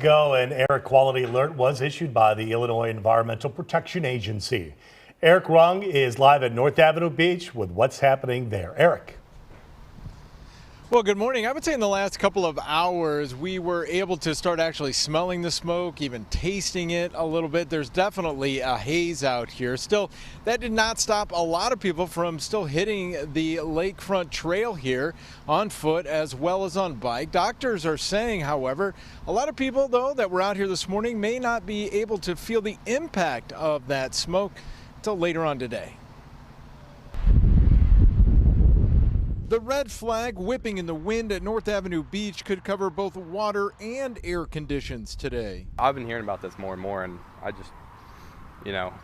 ago, an air quality alert was issued by the Illinois Environmental Protection Agency. Eric Rung is live at North Avenue Beach with what's happening there. Eric. Well, good morning. I would say in the last couple of hours, we were able to start actually smelling the smoke, even tasting it a little bit. There's definitely a haze out here. Still, that did not stop a lot of people from still hitting the lakefront trail here on foot as well as on bike. Doctors are saying, however, a lot of people, though, that were out here this morning may not be able to feel the impact of that smoke until later on today. The red flag whipping in the wind at North Avenue Beach could cover both water and air conditions today. I've been hearing about this more and more, and I just,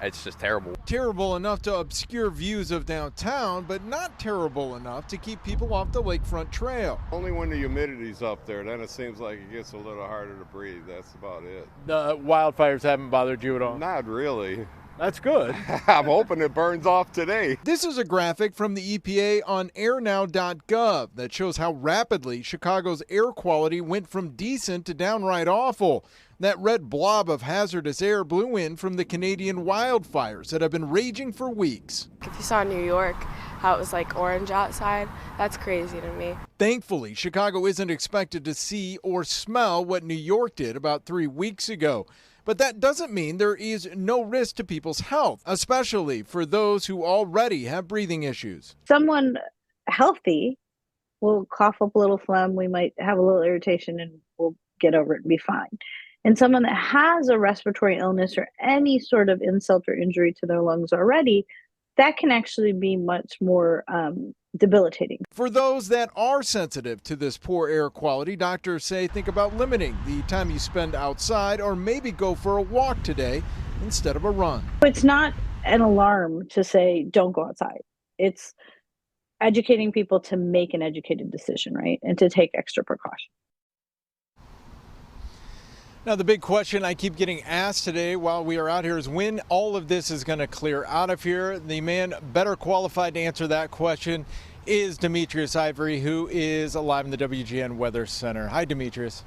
it's just terrible. Terrible enough to obscure views of downtown, but not terrible enough to keep people off the lakefront trail. Only when the humidity's up there, then it seems like it gets a little harder to breathe. That's about it. The wildfires haven't bothered you at all? Not really. That's good. I'm hoping it burns off today. This is a graphic from the EPA on airnow.gov that shows how rapidly Chicago's air quality went from decent to downright awful. That red blob of hazardous air blew in from the Canadian wildfires that have been raging for weeks. If you saw New York, how it was like orange outside, that's crazy to me. Thankfully, Chicago isn't expected to see or smell what New York did about 3 weeks ago. But that doesn't mean there is no risk to people's health, especially for those who already have breathing issues. Someone healthy will cough up a little phlegm. We might have a little irritation and we'll get over it and be fine. And someone that has a respiratory illness or any sort of insult or injury to their lungs already, that can actually be much more debilitating. For those that are sensitive to this poor air quality, doctors say think about limiting the time you spend outside or maybe go for a walk today instead of a run. It's not an alarm to say don't go outside. It's educating people to make an educated decision, right? And to take extra precaution. Now, the big question I keep getting asked today while we are out here is when all of this is going to clear out of here. The man better qualified to answer that question is Demetrius Ivory, who is live in the WGN Weather Center. Hi, Demetrius.